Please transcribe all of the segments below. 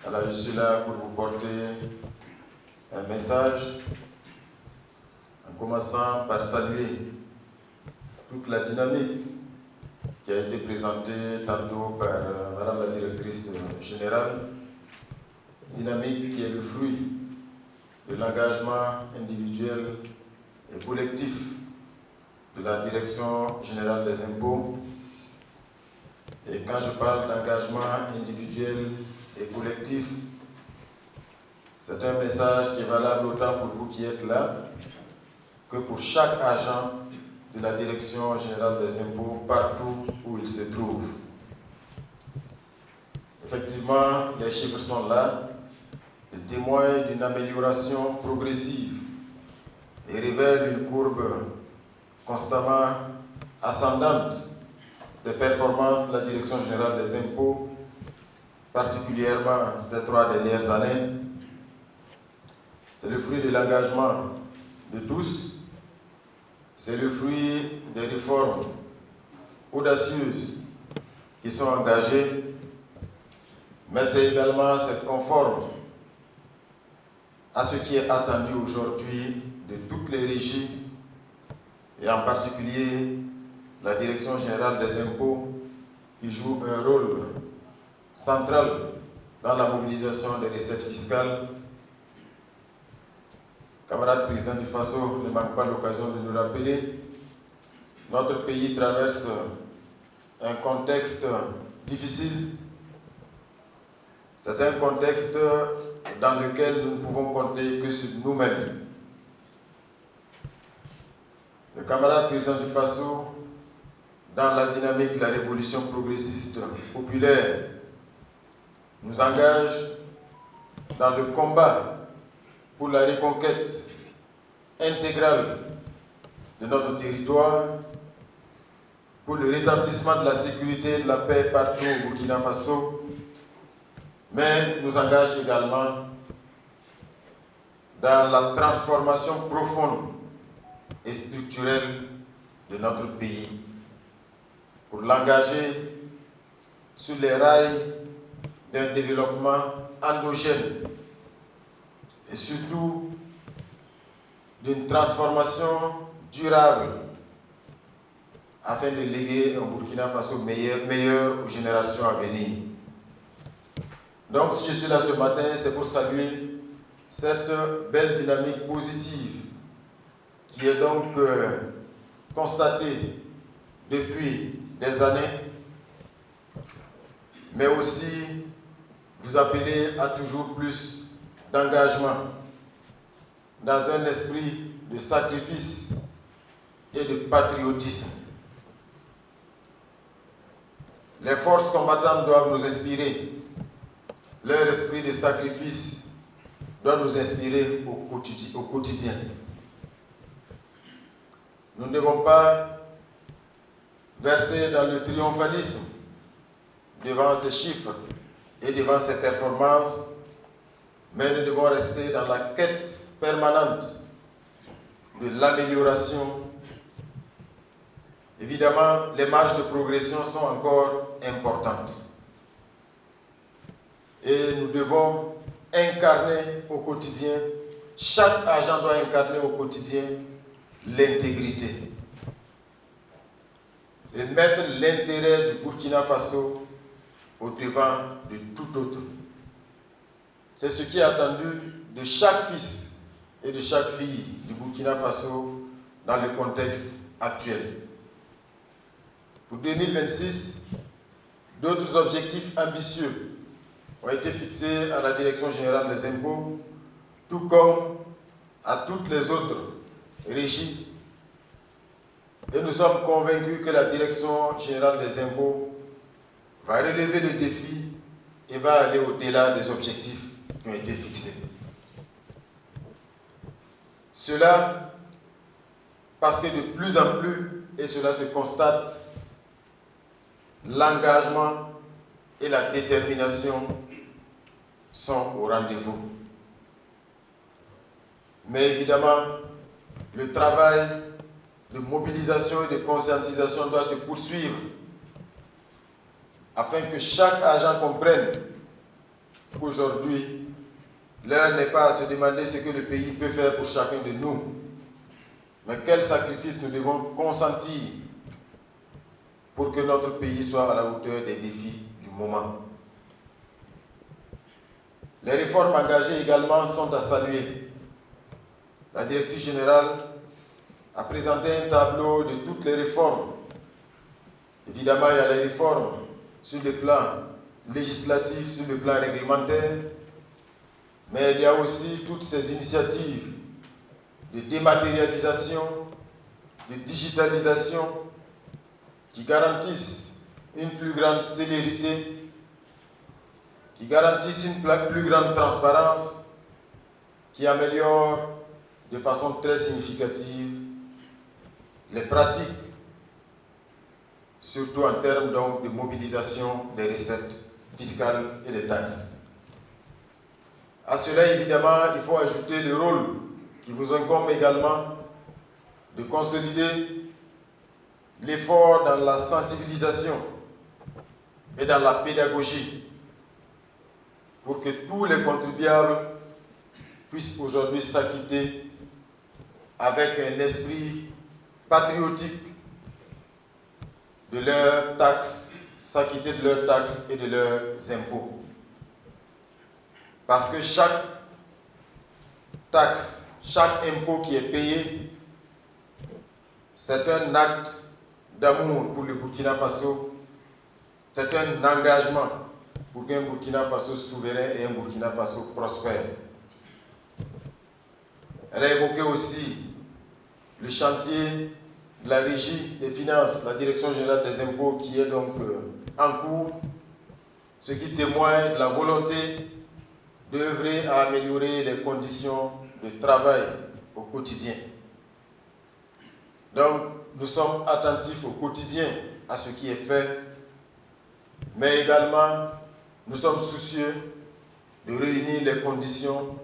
Alors, je suis là pour vous porter un message, en commençant par saluer toute la dynamique qui a été présentée tantôt par Madame la Directrice Générale, dynamique qui est le fruit de l'engagement individuel et collectif de la Direction Générale des Impôts. Et quand je parle d'engagement individuel et collectif, c'est un message qui est valable autant pour vous qui êtes là que pour chaque agent de la Direction Générale des Impôts partout où il se trouve. Effectivement, les chiffres sont là, ils témoignent d'une amélioration progressive et révèlent une courbe constamment ascendante des performances de la Direction Générale des Impôts, particulièrement ces 3 dernières années. C'est le fruit de l'engagement de tous, c'est le fruit des réformes audacieuses qui sont engagées, mais c'est également conforme à ce qui est attendu aujourd'hui de toutes les régies, et en particulier la Direction Générale des Impôts, qui joue un rôle central dans la mobilisation des recettes fiscales. Camarade président du Faso ne manque pas l'occasion de nous rappeler, notre pays traverse un contexte difficile. C'est un contexte dans lequel nous ne pouvons compter que sur nous-mêmes. Le camarade président du Faso, dans la dynamique de la révolution progressiste populaire, nous engage dans le combat pour la reconquête intégrale de notre territoire, pour le rétablissement de la sécurité et de la paix partout au Burkina Faso, mais nous engage également dans la transformation profonde et structurelle de notre pays, pour l'engager sur les rails d'un développement endogène et surtout d'une transformation durable afin de léguer un Burkina Faso meilleur aux générations à venir. Donc si je suis là ce matin, c'est pour saluer cette belle dynamique positive qui est donc constatée depuis des années, mais aussi vous appeler à toujours plus d'engagement dans un esprit de sacrifice et de patriotisme. Les forces combattantes doivent nous inspirer. Leur esprit de sacrifice doit nous inspirer au quotidien. Nous ne devons pas verser dans le triomphalisme devant ces chiffres et devant ces performances, mais nous devons rester dans la quête permanente de l'amélioration. Évidemment, les marges de progression sont encore importantes. Et nous devons incarner au quotidien, chaque agent doit incarner au quotidien l'intégrité. Et mettre l'intérêt du Burkina Faso au devant de tout autre. C'est ce qui est attendu de chaque fils et de chaque fille du Burkina Faso dans le contexte actuel. Pour 2026, d'autres objectifs ambitieux ont été fixés à la Direction Générale des Impôts, tout comme à toutes les autres régies. Et nous sommes convaincus que la Direction Générale des Impôts va relever le défi et va aller au-delà des objectifs qui ont été fixés. Cela parce que de plus en plus, et cela se constate, l'engagement et la détermination sont au rendez-vous. Mais évidemment, le travail de mobilisation et de conscientisation doit se poursuivre afin que chaque agent comprenne qu'aujourd'hui, l'heure n'est pas à se demander ce que le pays peut faire pour chacun de nous, mais quels sacrifices nous devons consentir pour que notre pays soit à la hauteur des défis du moment. Les réformes engagées également sont à saluer. La directrice générale a présenté un tableau de toutes les réformes. Évidemment, il y a les réformes sur le plan législatif, sur le plan réglementaire, mais il y a aussi toutes ces initiatives de dématérialisation, de digitalisation qui garantissent une plus grande célérité, qui garantissent une plus grande transparence, qui améliorent de façon très significative les pratiques, surtout en termes donc de mobilisation des recettes fiscales et des taxes. À cela, évidemment, il faut ajouter le rôle qui vous incombe également de consolider l'effort dans la sensibilisation et dans la pédagogie pour que tous les contribuables puissent aujourd'hui s'acquitter avec un esprit patriotique de leurs taxes, s'acquitter de leurs taxes et de leurs impôts. Parce que chaque taxe, chaque impôt qui est payé, c'est un acte d'amour pour le Burkina Faso, c'est un engagement pour qu'un Burkina Faso souverain et un Burkina Faso prospère. Elle a évoqué aussi le chantier de la régie des finances, la direction générale des impôts qui est donc en cours, ce qui témoigne de la volonté d'œuvrer à améliorer les conditions de travail au quotidien. Donc, nous sommes attentifs au quotidien à ce qui est fait, mais également, nous sommes soucieux de réunir les conditions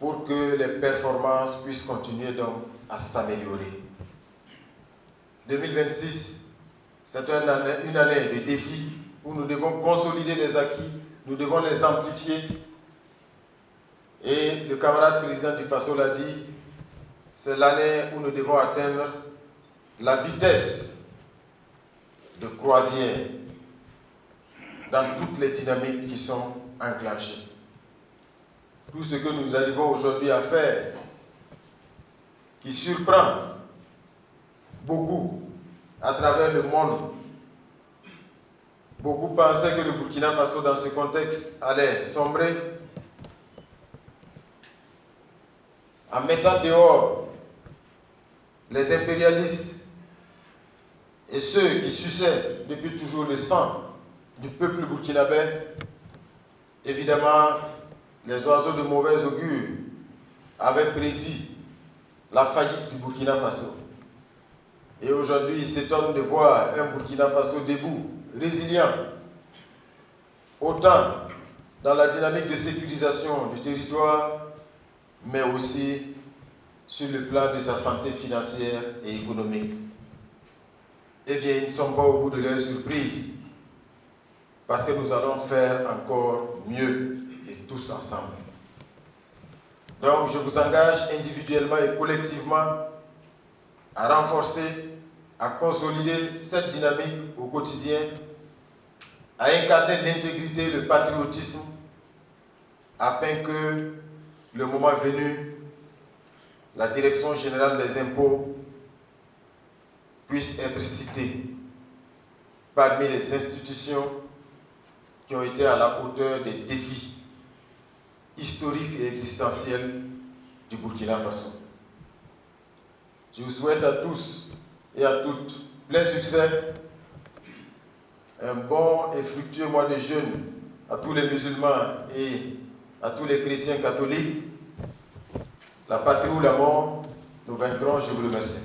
pour que les performances puissent continuer donc à s'améliorer. 2026, c'est une année de défis où nous devons consolider les acquis, nous devons les amplifier. Et le camarade président du FASO l'a dit, c'est l'année où nous devons atteindre la vitesse de croisière dans toutes les dynamiques qui sont enclenchées. Tout ce que nous arrivons aujourd'hui à faire, qui surprend beaucoup à travers le monde. Beaucoup pensaient que le Burkina Faso, dans ce contexte, allait sombrer. En mettant dehors les impérialistes et ceux qui suçaient depuis toujours le sang du peuple burkinabé, évidemment, les oiseaux de mauvais augure avaient prédit la faillite du Burkina Faso. Et aujourd'hui, ils s'étonnent de voir un Burkina Faso debout, résilient, autant dans la dynamique de sécurisation du territoire, mais aussi sur le plan de sa santé financière et économique. Eh bien, ils ne sont pas au bout de leur surprise, parce que nous allons faire encore mieux, et tous ensemble. Donc, je vous engage individuellement et collectivement à renforcer, à consolider cette dynamique au quotidien, à incarner l'intégrité, le patriotisme, afin que, le moment venu, la Direction générale des impôts puisse être citée parmi les institutions qui ont été à la hauteur des défis historiques et existentiels du Burkina Faso. Je vous souhaite à tous et à toutes plein succès, un bon et fructueux mois de jeûne à tous les musulmans et à tous les chrétiens catholiques. La patrie ou la mort, nous vaincrons, je vous remercie.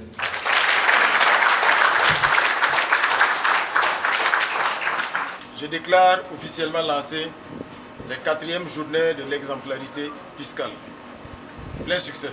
Je déclare officiellement lancées les 4e journées de l'exemplarité fiscale. Plein succès.